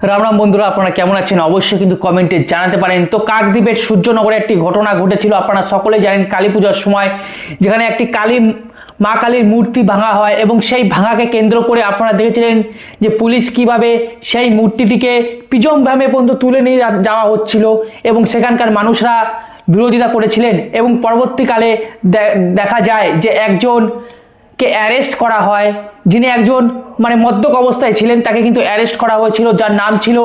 রাম রাম বন্ধুরা, আপনারা কেমন আছেন অবশ্যই কিন্তু কমেন্টে জানাতে পারেন। তো কাকদ্বীপের সূর্যনগরে একটি ঘটনা ঘটেছিল। আপনারা সকলে জানেন কালী পূজার সময় যেখানে একটি মা কালীর মূর্তি ভাঙা হয় এবং সেই ভাঙাকে কেন্দ্র করে আপনারা দেখেছিলেন যে পুলিশ কিভাবে সেই মূর্তিটিকে পিজমভাবে পর্যন্ত তুলে নিয়ে যাওয়া হচ্ছিল এবং সেখানকার মানুষরা বিরোধিতা করেছিলেন এবং পরবর্তীকালে দেখা যায় যে একজনকে অ্যারেস্ট করা হয়, যিনি একজন মদ্যপ অবস্থায় ছিলেন, তাকে কিন্তু অ্যারেস্ট করা হয়েছিল, যার নাম ছিল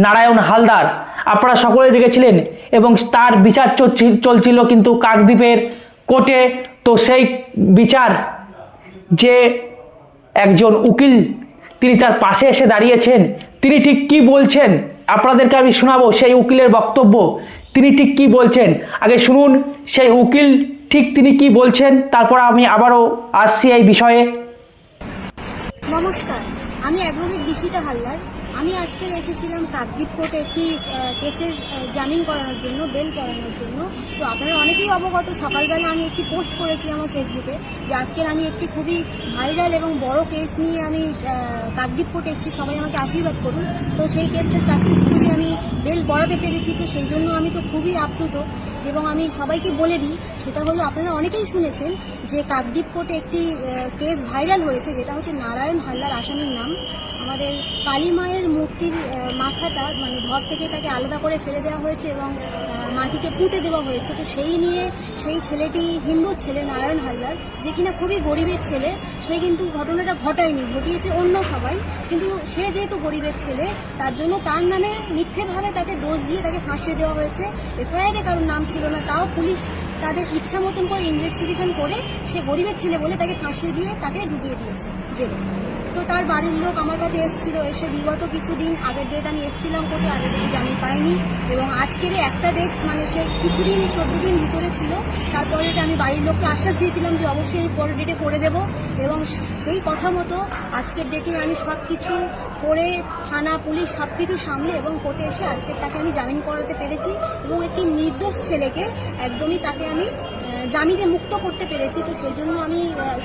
নারায়ণ হালদার। আপনারা সকলে দেখেছিলেন এবং তার বিচার চলছিল কিন্তু কাকদ্বীপের কোর্টে। তো সেই বিচার যে একজন উকিল তিনি তার পাশে এসে দাঁড়িয়েছেন, তিনি ঠিক কি বলছেন আপনাদেরকে আমি শোনাবো সেই উকিলের বক্তব্য। তিনি ঠিক কি বলছেন আগে শুনুন সেই উকিল ঠিক তিনি কি বলছেন, তারপর আমি আবারও আসছি এই বিষয়ে। নমস্কার, আমি অ্যাডভোকেট দিশিতা হালদার। আমি আজকে এসেছিলাম কাকদ্বীপ কোর্টে একটি কেসের জামিন করানোর জন্য, বেল করানোর জন্য। তো আপনারা অনেকেই অবগত, সকালবেলা আমি একটি পোস্ট করেছি আমার ফেসবুকে যে আজকের আমি একটি খুবই ভাইরাল এবং বড় কেস নিয়ে আমি কাকদ্বীপ কোর্টে এসেছি, সবাই আমাকে আশীর্বাদ করুন। তো সেই কেসটা সাকসেসফুলি আমি বেল করাতে পেরেছি, তো সেই জন্য আমি তো খুবই আপ্লুত। এবং আমি সবাইকে বলে দিই, সেটা হলো আপনারা অনেকেই শুনেছেন যে কাকদ্বীপ কোর্টে একটি কেস ভাইরাল হয়েছে, যেটা হচ্ছে নারায়ণ হালদার আসামির নাম। আমাদের কালী মায়ের মূর্তির মাথাটা ধর থেকে তাকে আলাদা করে ফেলে দেওয়া হয়েছে এবং মাটিতে পুঁতে দেওয়া হয়েছে। তো সেই নিয়ে সেই ছেলেটি হিন্দুর ছেলে নারায়ণ হালদার, যে কিনা খুবই গরিবের ছেলে, সে কিন্তু ঘটনাটা ঘটায়নি, ঘটিয়েছে অন্য সবাই। কিন্তু সে যেহেতু গরিবের ছেলে, তার জন্য তার নামে মিথ্যেভাবে তাকে দোষ দিয়ে তাকে ফাঁসিয়ে দেওয়া হয়েছে। এফআইআরে কারোর নাম ছিল না, তাও পুলিশ তাদের ইচ্ছা মতন করে ইনভেস্টিগেশন করে সে গরিবের ছেলে বলে তাকে ফাঁসিয়ে দিয়ে তাকে ঢুকিয়ে দিয়েছে জেলে। তো তার বাড়ির লোক আমার কাছে এসেছিল, এসে বিগত কিছুদিন আগের ডেট আমি এসেছিলাম কোর্টে, আগের ডেটে জামিন পাইনি এবং আজকের একটা ডেট সে কিছুদিন 14 দিন ভিতরে ছিল। তারপরে আমি বাড়ির লোককে আশ্বাস দিয়েছিলাম যে অবশ্যই পরের ডেটে করে দেব এবং সেই কথা মতো আজকের ডেটে আমি সব কিছু করে থানা পুলিশ সব কিছু সামলে এবং কোর্টে এসে আজকের তাকে আমি জামিন করাতে পেরেছি এবং একটি নির্দোষ ছেলেকে একদমই তাকে আমি জামিনে মুক্ত করতে পেরেছি। তো সেই জন্য আমি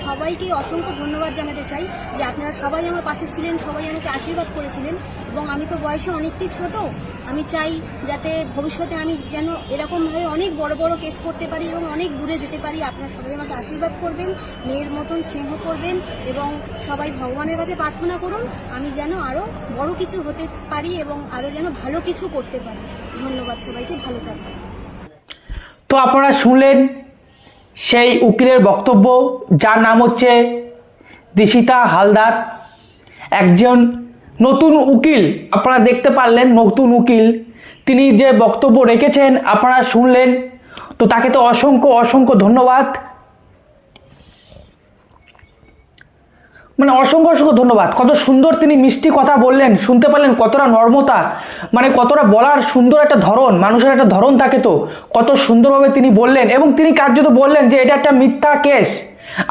সবাইকে অসংখ্য ধন্যবাদ জানাতে চাই যে আপনারা সবাই আমার পাশে ছিলেন, সবাই আমাকে আশীর্বাদ করেছিলেন। এবং আমি তো বয়সে অনেকটাই ছোট, আমি চাই যাতে ভবিষ্যতে আমি যেন এরকমভাবে অনেক বড় বড় কেস করতে পারি এবং অনেক দূরে যেতে পারি। আপনারা সবাই আমাকে আশীর্বাদ করবেন, মেয়ের মতন স্নেহ করবেন এবং সবাই ভগবানের কাছে প্রার্থনা করুন আমি যেন আরও বড় কিছু হতে পারি এবং আরও যেন ভালো কিছু করতে পারি। ধন্যবাদ সবাইকে, ভালো থাকবেন। তো আপনারা শুনলেন সেই উকিলের বক্তব্য, যার নাম হচ্ছে দিশিতা হালদার, একজন নতুন উকিল। আপনারা দেখতে পারলেন নতুন উকিল, তিনি যে বক্তব্য রেখেছেন আপনারা শুনলেন। তো তাকে তো অসংখ্য অসংখ্য ধন্যবাদ, অসংখ্য অসংখ্য ধন্যবাদ। কত সুন্দর তিনি মিষ্টি কথা বললেন, শুনতে পারলেন কতটা নর্মতা, কতটা বলার সুন্দর একটা ধরন, মানুষের একটা ধরন থাকে, তো কত সুন্দরভাবে তিনি বললেন এবং তিনি কার্যত বললেন যে এটা একটা মিথ্যা কেস।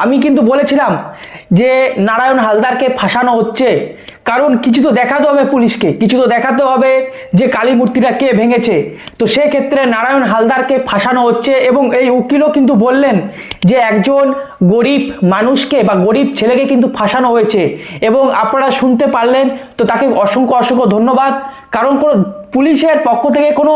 আমি কিন্তু বলেছিলাম যে নারায়ণ হালদারকে ফাঁসানো হচ্ছে, কারণ কিছু তো দেখাতে হবে পুলিশকে, কিছু তো দেখাতে হবে যে কালী মূর্তিটা কে ভেঙেছে। তো সেক্ষেত্রে নারায়ণ হালদারকে ফাঁসানো হচ্ছে এবং এই উকিলও কিন্তু বললেন যে একজন গরিব মানুষকে বা গরিব ছেলেকে কিন্তু ফাঁসানো হয়েছে এবং আপনারা শুনতে পারলেন। তো তাকে অসংখ্য অসংখ্য ধন্যবাদ, কারণ কোনো পুলিশের পক্ষ থেকে কোনো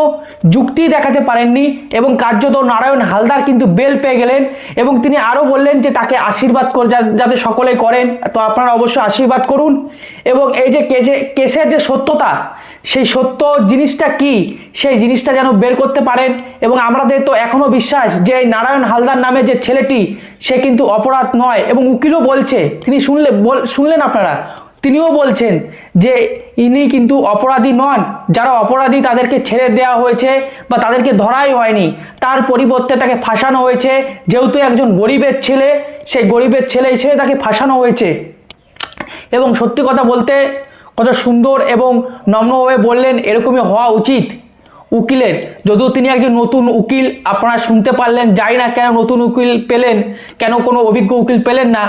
যুক্তি দেখাতে পারেননি এবং কার্যত নারায়ণ হালদার কিন্তু বেল পেয়ে গেলেন এবং তিনি আরও বললেন যে তাকে আশীর্বাদ করে যাতে সকলে করেন। তো আপনারা অবশ্যই আশীর্বাদ করুন এবং এই যে কেসের যে সত্যতা, সেই সত্য জিনিসটা কি সেই জিনিসটা যেন বের করতে পারেন। এবং আমাদের তো এখনও বিশ্বাস যে এই নারায়ণ হালদার নামে যে ছেলেটি সে কিন্তু অপরাধ নয় এবং উকিলও বলছে, তিনি শুনলেন আপনারা, তিনিও বলছেন যে ইনি কিন্তু অপরাধী নন, যারা অপরাধী তাদেরকে ছেড়ে দেওয়া হয়েছে বা তাদেরকে ধরাই হয়নি, তার পরিবর্তে তাকে ফাঁসানো হয়েছে। যেহেতু একজন গরিবের ছেলে, সেই গরিবের ছেলে হিসেবে তাকে ফাঁসানো হয়েছে। এবং সত্যি কথা বলতে কত সুন্দর এবং নম্রভাবে বললেন, এরকমই হওয়া উচিত উকিলের। যদিও তিনি একজন নতুন উকিল, আপনারা শুনতে পারলেন, জানি না কেন নতুন উকিল পেলেন, কেন কোনো অভিজ্ঞ উকিল পেলেন না,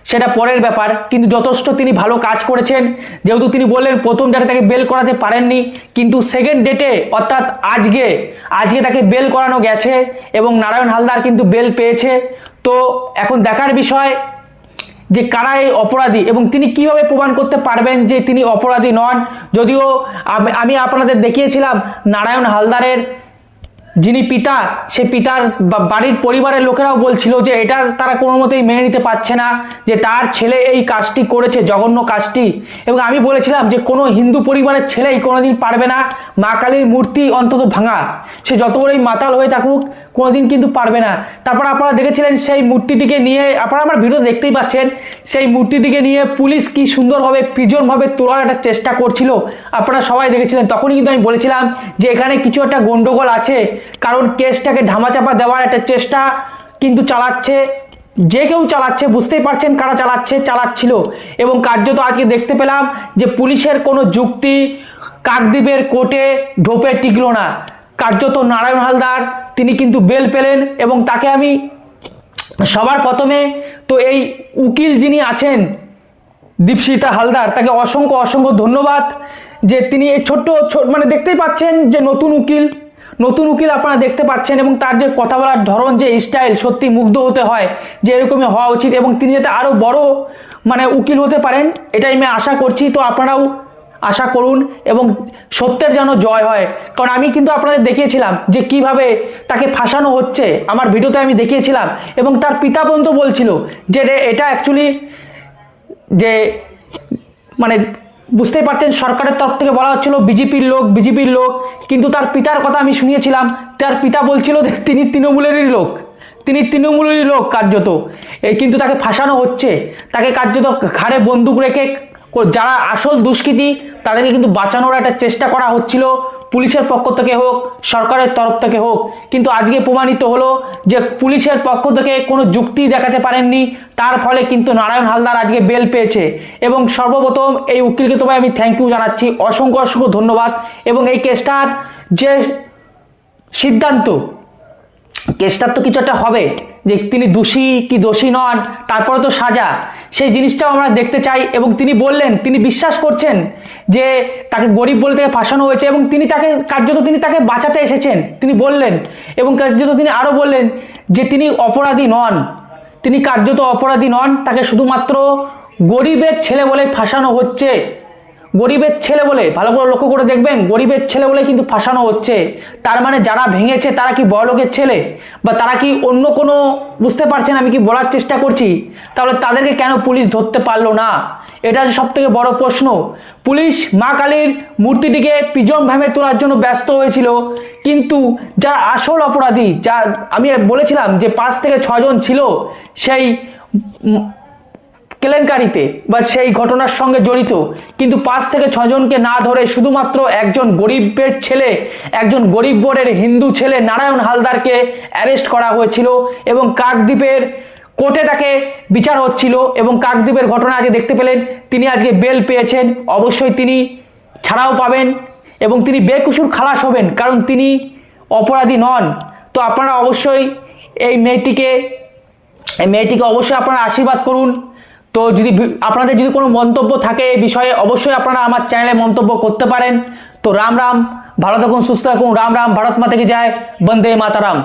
সেটা পরের ব্যাপার, কিন্তু যথেষ্ট তিনি ভালো কাজ করেছেন। যেহেতু তিনি বললেন প্রথম ডেটে তাকে বেল করাতে পারেননি, কিন্তু সেকেন্ড ডেটে অর্থাৎ আজকে তাকে বেল করানো গেছে এবং নারায়ণ হালদার কিন্তু বেল পেয়েছে। তো এখন দেখার বিষয় যে কারা এই অপরাধী এবং তিনি কিভাবে প্রমাণ করতে পারবেন যে তিনি অপরাধী নন। যদিও আমি আপনাদের দেখিয়েছিলাম নারায়ণ হালদারের যিনি পিতা, সে পিতার বাড়ির পরিবারের লোকেরাও বলছিল যে এটা তারা কোনো মতেই মেনে নিতে পারছে না যে তার ছেলে এই কাজটি করেছে, জঘন্য কাজটি। এবং আমি বলেছিলাম যে কোনো হিন্দু পরিবারের ছেলেই কোনোদিন পারবে না মা কালীর মূর্তি অন্তত ভাঙা, সে যত বড়ই মাতাল হয়ে থাকুক কোনোদিন কিন্তু পারবে না। তারপর আপনারা দেখেছিলেন সেই মূর্তিটিকে নিয়ে, আপনারা আমার ভিডিও দেখতেই পাচ্ছেন, সেই মূর্তিটিকে নিয়ে পুলিশ কি সুন্দরভাবে প্রিজনভাবে তোলার একটা চেষ্টা করছিল, আপনারা সবাই দেখেছিলেন। তখনই কিন্তু আমি বলেছিলাম যে এখানে কিছু একটা গন্ডগোল আছে, কারণ কেসটাকে ধামাচাপা দেওয়ার একটা চেষ্টা কিন্তু চালাচ্ছে, যে কেউ চালাচ্ছে, বুঝতেই পারছেন কারা চালাচ্ছিল। এবং কার্যত আজকে দেখতে পেলাম যে পুলিশের কোনো যুক্তি কাকদ্বীপের কোর্টে ঢোপে টিকলো না। কার্যত নারায়ণ হালদার তিনি কিন্তু বেল পেলেন এবং তাকে আমি সবার প্রথমে তো এই উকিল যিনি আছেন দীপশিতা হালদার, তাকে অসংখ্য অসংখ্য ধন্যবাদ যে তিনি এই ছোট্ট মানে দেখতেই পাচ্ছেন যে নতুন উকিল আপনারা দেখতে পাচ্ছেন এবং তার যে কথা বলার ধরন, যে স্টাইল, সত্যি মুগ্ধ হতে হয় যে এরকমই হওয়া উচিত এবং তিনি যাতে আরও বড় মানে উকিল হতে পারেন এটাই আমি আশা করছি। তো আপনারাও আশা করুন এবং সত্যের যেন জয় হয়, কারণ আমি কিন্তু আপনাদের দেখিয়েছিলাম যে কিভাবে তাকে ফাঁসানো হচ্ছে, আমার ভিডিওতে আমি দেখিয়েছিলাম এবং তার পিতা পর্যন্ত বলছিল যে এটা অ্যাকচুয়ালি যে মানে বুঝতেই পারতেন সরকারের তরফ থেকে বলা হচ্ছিল বিজেপির লোক, কিন্তু তার পিতার কথা আমি শুনিয়েছিলাম, তার পিতা বলছিল যে তিনি তৃণমূলেরই লোক কার্যত, কিন্তু তাকে ফাঁসানো হচ্ছে, তাকে কার্যত ঘাড়ে বন্দুক রেখে যারা আসল দুষ্কৃতী তাদেরকে কিন্তু বাঁচানোর একটা চেষ্টা করা হচ্ছিল, পুলিশের পক্ষ থেকে হোক সরকারের তরফ থেকে হোক। কিন্তু আজকে প্রমাণিত হলো যে পুলিশের পক্ষ থেকে কোনো যুক্তি দেখাতে পারেননি, তার ফলে কিন্তু নারায়ণ হালদার আজকে বেল পেয়েছে। এবং সর্বপ্রথম এই উকিলকে তবে আমি থ্যাংক ইউ জানাচ্ছি, অসংখ্য ধন্যবাদ। এবং এই কেসটার যে সিদ্ধান্ত, কেসটার তো কিছু একটা হবে যে তিনি দোষী কি দোষী নন, তারপরে তো সাজা, সেই জিনিসটাও আমরা দেখতে চাই। এবং তিনি বললেন তিনি বিশ্বাস করছেন যে তাকে গরিব বলে তাকে ফাঁসানো হয়েছে এবং তিনি তাকে বাঁচাতে এসেছেন তিনি বললেন। এবং কার্যত তিনি আরও বললেন যে তিনি অপরাধী নন, তিনি কার্যত অপরাধী নন, তাকে শুধুমাত্র গরিবের ছেলে বলে ফাঁসানো হচ্ছে, গরিবের ছেলে বলে, ভালো করে লক্ষ্য করে দেখবেন, গরিবের ছেলে বলে কিন্তু ফাঁসানো হচ্ছে। তার মানে যারা ভেঙেছে তারা কি বড়লোকের ছেলে, বা তারা কি অন্য কোনো, বুঝতে পারছেন আমি কি বলার চেষ্টা করছি? তাহলে তাদেরকে কেন পুলিশ ধরতে পারলো না, এটা সব থেকে বড় প্রশ্ন। পুলিশ মা কালীর মূর্তিটিকে প্রিজন ভ্যানে তোলার জন্য ব্যস্ত হয়েছিল, কিন্তু যারা আসল অপরাধী, যা আমি বলেছিলাম যে 5 থেকে 6 জন ছিল সেই কেলেঙ্কারিতে বা সেই ঘটনার সঙ্গে জড়িত, কিন্তু 5 থেকে 6 জনকে না ধরে শুধুমাত্র একজন গরিবের ছেলে, একজন গরিব বোর্ডের হিন্দু ছেলে নারায়ণ হালদারকে অ্যারেস্ট করা হয়েছিল এবং কাকদ্বীপের কোর্টে তাকে বিচার হচ্ছিল। এবং কাকদ্বীপের ঘটনা আজকে দেখতে পেলেন, তিনি আজকে বেল পেয়েছেন, অবশ্যই তিনি ছাড়াও পাবেন এবং তিনি বেকসুর খালাস হবেন, কারণ তিনি অপরাধী নন। তো আপনারা অবশ্যই এই মেয়েটিকে অবশ্যই আপনারা আশীর্বাদ করুন। তো যদি আপনাদের যদি কোনো মন্তব্য থাকে এই বিষয়ে অবশ্যই আপনারা আমার চ্যানেলে মন্তব্য করতে পারেন। তো রাম রাম, ভালো থাকুন, সুস্থ থাকুন, রাম রাম, ভারত মাতা কি জয়, বন্দে মাতারাম।